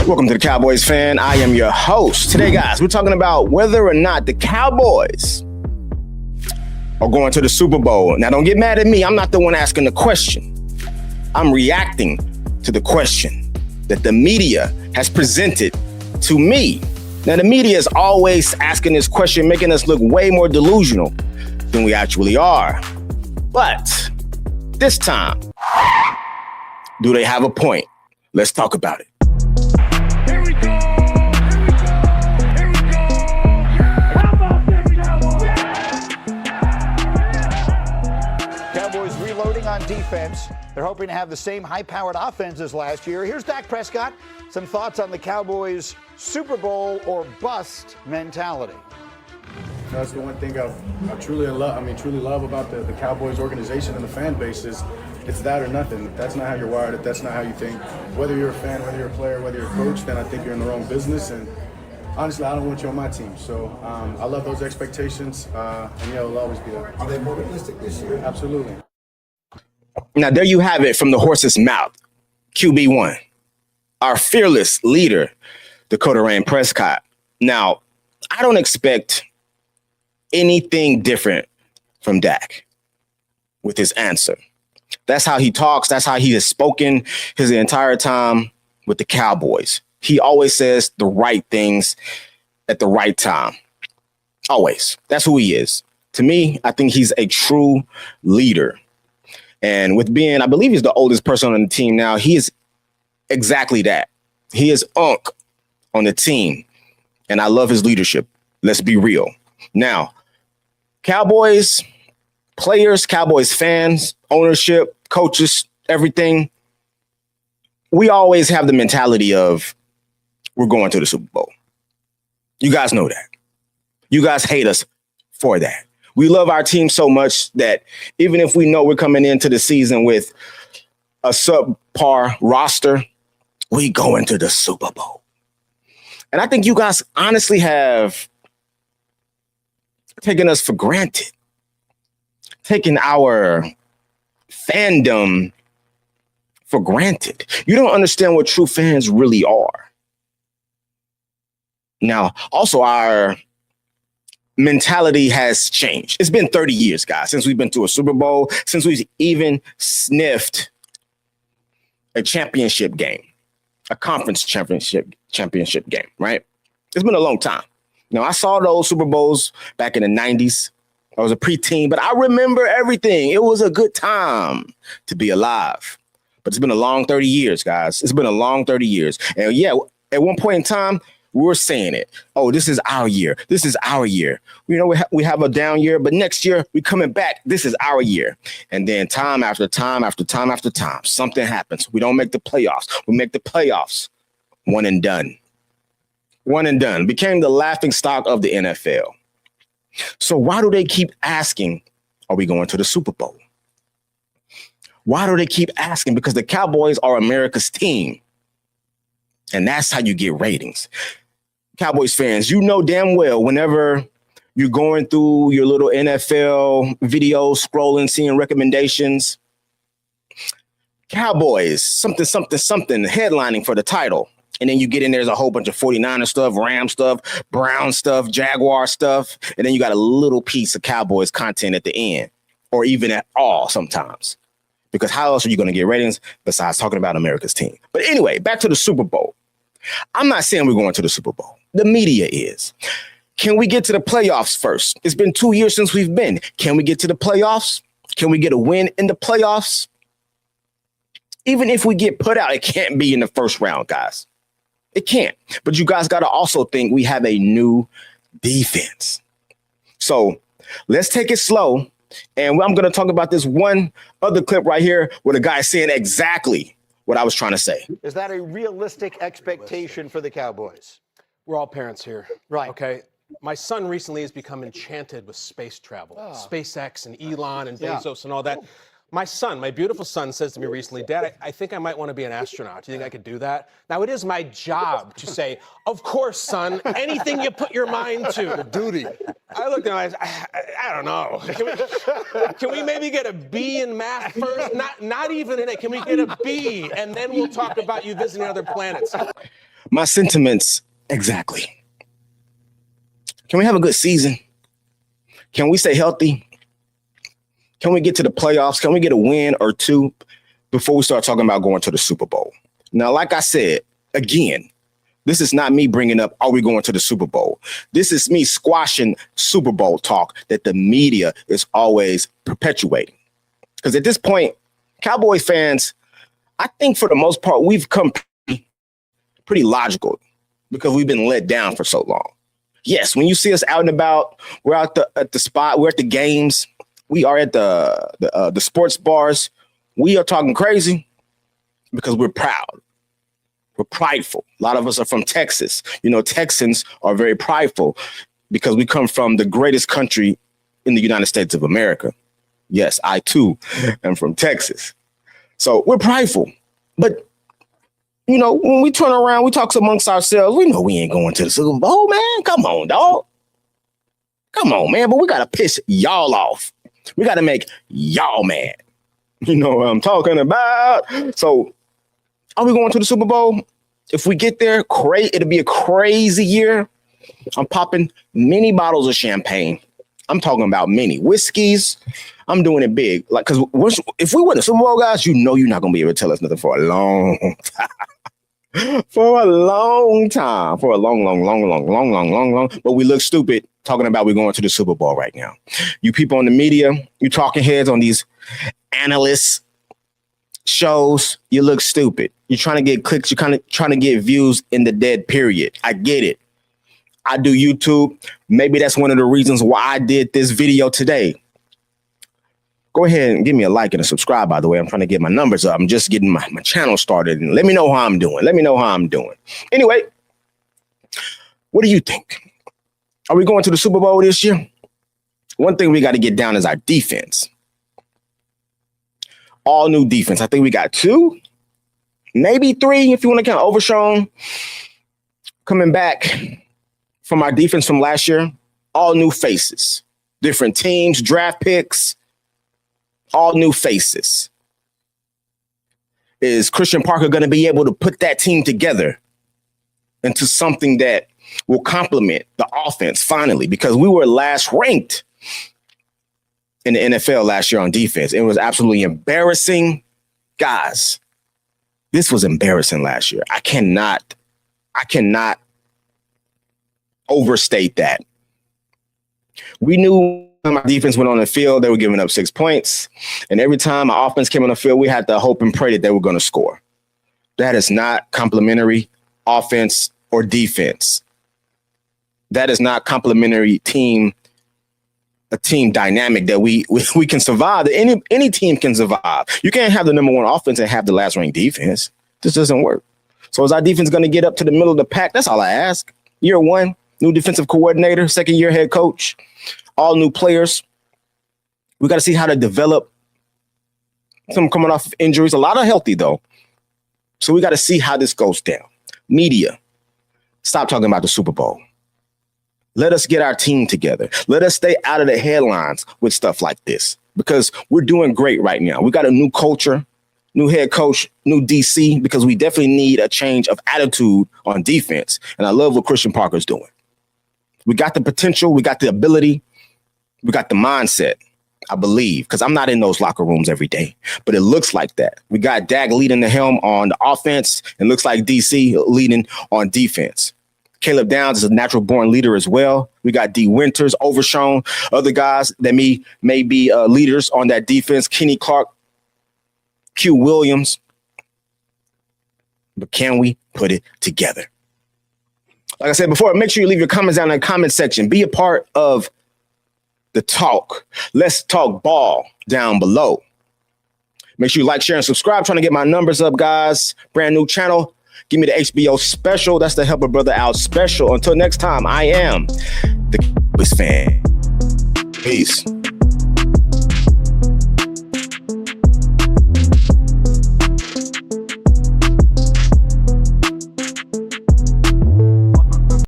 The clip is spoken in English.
Welcome to the Cowboys Fan. I am your host. Today, guys, we're talking about whether or not the Cowboys are going to the Super Bowl. Now, don't get mad at me. I'm not the one asking the question. I'm reacting to the question that the media has presented to me. Now, the media is always asking this question, making us look way more delusional than we actually are. But this time, do they have a point? Let's talk about it. Cowboys reloading on defense. They're hoping to have the same high-powered offense as last year. Here's Dak Prescott. Some thoughts on the Cowboys' Super Bowl or bust mentality. That's the one thing I truly love about the Cowboys organization and the fan base is it's that or nothing. If that's not how you're wired, if that's not how you think, whether you're a fan, whether you're a player, whether you're a coach, then I think you're in the wrong business. And honestly, I don't want you on my team. So I love those expectations, and yeah, it'll always be there. Are they more realistic this year? Absolutely. Now, there you have it from the horse's mouth. QB1, our fearless leader, Dakota Rain Prescott. Now, I don't expect anything different from Dak with his answer. That's how he talks. That's how he has spoken his entire time with the Cowboys. He always says the right things at the right time. Always. That's who he is. To me, I think he's a true leader. And with being, I believe he's the oldest person on the team now, he is exactly that. He is Unc on the team. And I love his leadership. Let's be real. Now, Cowboys players, Cowboys fans, ownership, coaches, everything. We always have the mentality of we're going to the Super Bowl. You guys know that. You guys hate us for that. We love our team so much that even if we know we're coming into the season with a subpar roster, we go into the Super Bowl. And I think you guys honestly have taken us for granted, taking our fandom for granted. You don't understand what true fans really are. Now, also our mentality has changed. It's been 30 years, guys, since we've been to a Super Bowl, since we've even sniffed a championship game, a conference championship game, right? It's been a long time. Now, I saw those Super Bowls back in the 90s. I was a preteen, but I remember everything. It was a good time to be alive. But it's been a long 30 years, guys. It's been a long 30 years. And yeah, at one point in time, we were saying it. Oh, this is our year. This is our year. You know, we have a down year, but next year we're coming back. This is our year. And then time after time after time after time, something happens. We don't make the playoffs. We make the playoffs. One and done. One and done. Became the laughing stock of the NFL. So why do they keep asking, are we going to the Super Bowl? Why do they keep asking? Because the Cowboys are America's team. And that's how you get ratings. Cowboys fans, you know damn well whenever you're going through your little NFL videos, scrolling, seeing recommendations, Cowboys, something, headlining for the title. And then you get in, there's a whole bunch of 49er stuff, Ram stuff, Brown stuff, Jaguar stuff. And then you got a little piece of Cowboys content at the end, or even at all sometimes. Because how else are you going to get ratings besides talking about America's team? But anyway, back to the Super Bowl. I'm not saying we're going to the Super Bowl. The media is. Can we get to the playoffs first? It's been 2 years since we've been. Can we get to the playoffs? Can we get a win in the playoffs? Even if we get put out, it can't be in the first round, guys. It can't. But you guys got to also think we have a new defense. So let's take it slow. And I'm going to talk about this one other clip right here where the guy is saying exactly what I was trying to say. Is that a realistic expectation for the Cowboys? We're all parents here. Right. Okay. My son recently has become enchanted with space travel, SpaceX and Elon and Bezos and all that. My son, my beautiful son, says to me recently, Dad, I think I might want to be an astronaut. Do you think I could do that? Now, it is my job to say, of course, son, anything you put your mind to. Duty. I looked at him, I don't know. Can we maybe get a B in math first? Not even an A. Can we get a B? And then we'll talk about you visiting other planets. My sentiments exactly. Can we have a good season? Can we stay healthy? Can we get to the playoffs? Can we get a win or two before we start talking about going to the Super Bowl? Now, like I said, again, this is not me bringing up, are we going to the Super Bowl? This is me squashing Super Bowl talk that the media is always perpetuating. Because at this point, Cowboys fans, I think for the most part, we've come pretty logical because we've been let down for so long. Yes, when you see us out and about, we're out at the spot, we're at the games, we are at the sports bars. We are talking crazy because we're proud. We're prideful. A lot of us are from Texas. You know, Texans are very prideful because we come from the greatest country in the United States of America. Yes, I too am from Texas. So we're prideful. But, you know, when we turn around, we talk amongst ourselves. We know we ain't going to the Super Bowl, man. Come on, dog. Come on, man. But we got to piss y'all off. We got to make y'all mad. You know what I'm talking about? So are we going to the Super Bowl? If we get there, it'll be a crazy year. I'm popping many bottles of champagne. I'm talking about many whiskeys. I'm doing it big. Like, because if we win the Super Bowl, guys, you know you're not going to be able to tell us nothing for a long time. For a long time. For a long. But we look stupid talking about we're going to the Super Bowl right now. You people on the media, you talking heads on these analysts shows, you look stupid. You're trying to get clicks. You're kind of trying to get views in the dead period. I get it. I do YouTube. Maybe that's one of the reasons why I did this video today. Go ahead and give me a like and a subscribe, by the way. I'm trying to get my numbers up. I'm just getting my channel started. And let me know how I'm doing. Anyway, what do you think? Are we going to the Super Bowl this year? One thing we got to get down is our defense. All new defense. I think we got 2, maybe 3, if you want to count Overshown coming back from our defense from last year. All new faces, different teams, draft picks, all new faces. Is Christian Parker going to be able to put that team together into something that will complement the offense finally? Because we were last ranked in the NFL last year on defense. It was absolutely embarrassing. Guys, this was embarrassing last year. I cannot overstate that. We knew when our defense went on the field, they were giving up 6 points. And every time our offense came on the field, we had to hope and pray that they were going to score. That is not complimentary offense or defense. That is not complimentary a team dynamic that we can survive, that any team can survive. You can't have the number 1 offense and have the last ranked defense. This doesn't work. So is our defense going to get up to the middle of the pack? That's all I ask. Year 1, new defensive coordinator, 2nd year head coach, all new players. We got to see how to develop. Some coming off of injuries, a lot are healthy though. So we got to see how this goes down. Media, stop talking about the Super Bowl. Let us get our team together. Let us stay out of the headlines with stuff like this because we're doing great right now. We got a new culture, new head coach, new DC, because we definitely need a change of attitude on defense. And I love what Christian Parker's doing. We got the potential. We got the ability. We got the mindset, I believe, because I'm not in those locker rooms every day, but it looks like that. We got Dak leading the helm on the offense and looks like DC leading on defense. Caleb Downs is a natural born leader as well. We got D Winters, Overshown, other guys that may be leaders on that defense. Kenny Clark, Q Williams. But can we put it together? Like I said before, make sure you leave your comments down in the comment section. Be a part of the talk. Let's talk ball down below. Make sure you like, share, and subscribe. Trying to get my numbers up, guys. Brand new channel. Give me the HBO special. That's the Help a Brother Out special. Until next time, I am the Cowboys fan. Peace.